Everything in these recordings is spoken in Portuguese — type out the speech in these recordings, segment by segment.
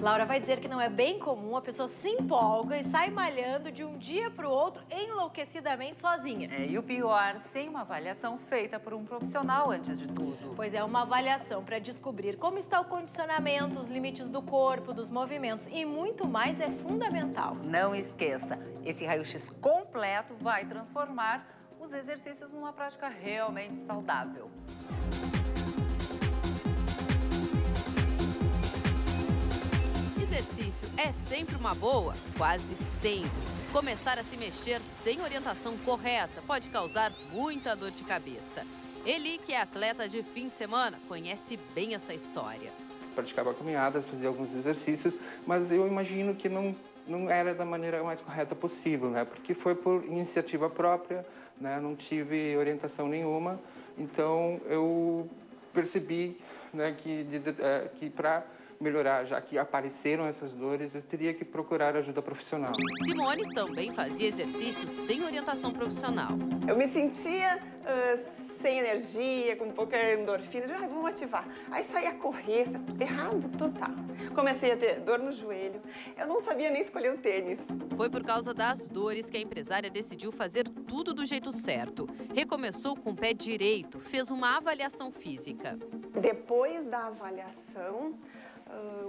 Laura vai dizer que não é bem comum, a pessoa se empolga e sai malhando de um dia para o outro enlouquecidamente sozinha. E o pior, sem uma avaliação feita por um profissional antes de tudo. Pois é, uma avaliação para descobrir como está o condicionamento, os limites do corpo, dos movimentos e muito mais é fundamental. Não esqueça, esse raio-x completo vai transformar os exercícios numa prática realmente saudável. Exercício é sempre uma boa? Quase sempre. Começar a se mexer sem orientação correta pode causar muita dor de cabeça. Eli, que é atleta de fim de semana, conhece bem essa história. Praticava caminhadas, fazia alguns exercícios, mas eu imagino que não era da maneira mais correta possível, né? Porque foi por iniciativa própria, né? Não tive orientação nenhuma. Então eu percebi, né, que para melhorar, já que apareceram essas dores, eu teria que procurar ajuda profissional. Simone também fazia exercícios sem orientação profissional. Eu me sentia sem energia, com pouca endorfina, de vamos ativar. Aí saía a correr, errado total. Comecei a ter dor no joelho, eu não sabia nem escolher o tênis. Foi por causa das dores que a empresária decidiu fazer tudo do jeito certo. Recomeçou com o pé direito, fez uma avaliação física. Depois da avaliação,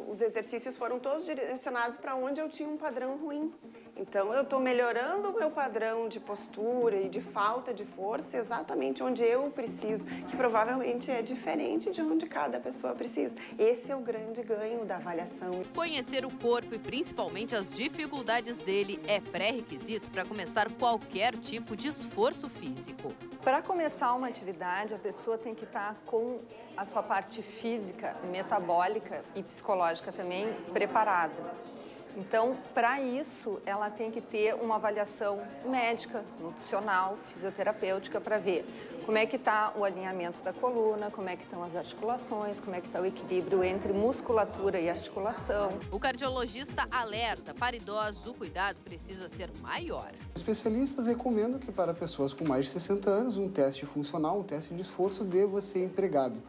os exercícios foram todos direcionados para onde eu tinha um padrão ruim. Então, eu estou melhorando o meu padrão de postura e de falta de força exatamente onde eu preciso, que provavelmente é diferente de onde cada pessoa precisa. Esse é o grande ganho da avaliação. Conhecer o corpo e principalmente as dificuldades dele é pré-requisito para começar qualquer tipo de esforço físico. Para começar uma atividade, a pessoa tem que estar com a sua parte física, metabólica e psicológica também preparada. Então, para isso, ela tem que ter uma avaliação médica, nutricional, fisioterapêutica, para ver como é que está o alinhamento da coluna, como é que estão as articulações, como é que está o equilíbrio entre musculatura e articulação. O cardiologista alerta, para idosos o cuidado precisa ser maior. Especialistas recomendam que para pessoas com mais de 60 anos, um teste funcional, um teste de esforço deva ser empregado.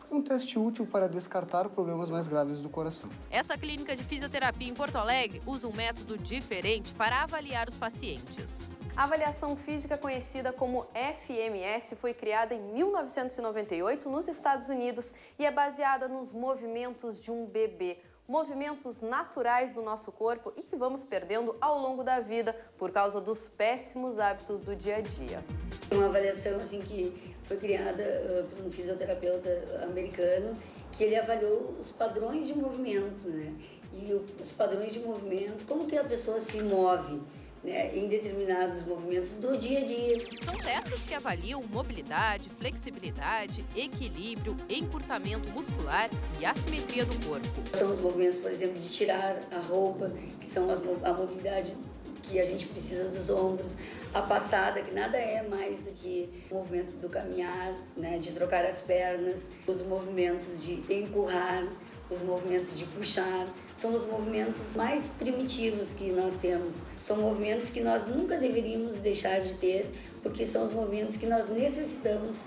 É um teste útil para descartar problemas mais graves do coração. Essa clínica de fisioterapia em Porto Alegre usa um método diferente para avaliar os pacientes. A avaliação física conhecida como FMS foi criada em 1998 nos Estados Unidos e é baseada nos movimentos de um bebê. Movimentos naturais do nosso corpo e que vamos perdendo ao longo da vida por causa dos péssimos hábitos do dia a dia. Uma avaliação assim que foi criada por um fisioterapeuta americano, que ele avaliou os padrões de movimento, né? E os padrões de movimento, como que a pessoa se move, né, em determinados movimentos do dia a dia. São testes que avaliam mobilidade, flexibilidade, equilíbrio, encurtamento muscular e assimetria do corpo. São os movimentos, por exemplo, de tirar a roupa, que são a mobilidade que a gente precisa dos ombros, a passada, que nada é mais do que o movimento do caminhar, né, de trocar as pernas, os movimentos de empurrar, os movimentos de puxar, são os movimentos mais primitivos que nós temos. São movimentos que nós nunca deveríamos deixar de ter, porque são os movimentos que nós necessitamos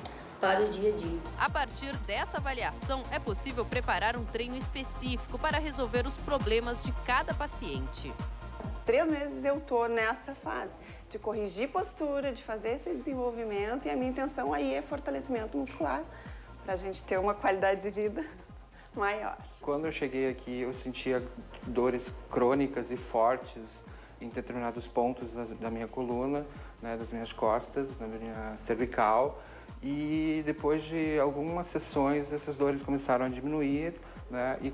para o dia a dia. A partir dessa avaliação, é possível preparar um treino específico para resolver os problemas de cada paciente. 3 meses eu estou nessa fase de corrigir postura, de fazer esse desenvolvimento, e a minha intenção aí é fortalecimento muscular para a gente ter uma qualidade de vida maior. Quando eu cheguei aqui, eu sentia dores crônicas e fortes em determinados pontos da minha coluna, né, das minhas costas, da minha cervical. E depois de algumas sessões, essas dores começaram a diminuir, né, e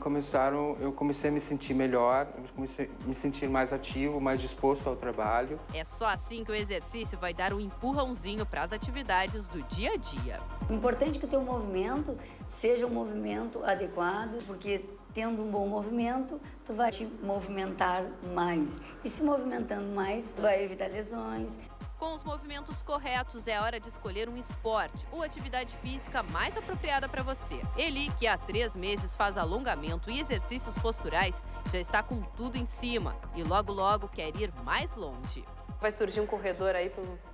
eu comecei a me sentir melhor, eu comecei a me sentir mais ativo, mais disposto ao trabalho. É só assim que o exercício vai dar um empurrãozinho para as atividades do dia a dia. O importante é que o teu movimento seja um movimento adequado, porque tendo um bom movimento, tu vai te movimentar mais. E se movimentando mais, tu vai evitar lesões. Com os movimentos corretos, é hora de escolher um esporte ou atividade física mais apropriada para você. Eli, que há 3 meses faz alongamento e exercícios posturais, já está com tudo em cima e logo logo quer ir mais longe. Vai surgir um corredor aí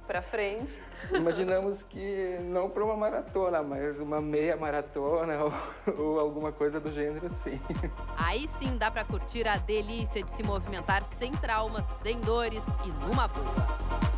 pra frente. Imaginamos que não para uma maratona, mas uma meia maratona ou alguma coisa do gênero, sim. Aí sim dá para curtir a delícia de se movimentar sem traumas, sem dores e numa boa.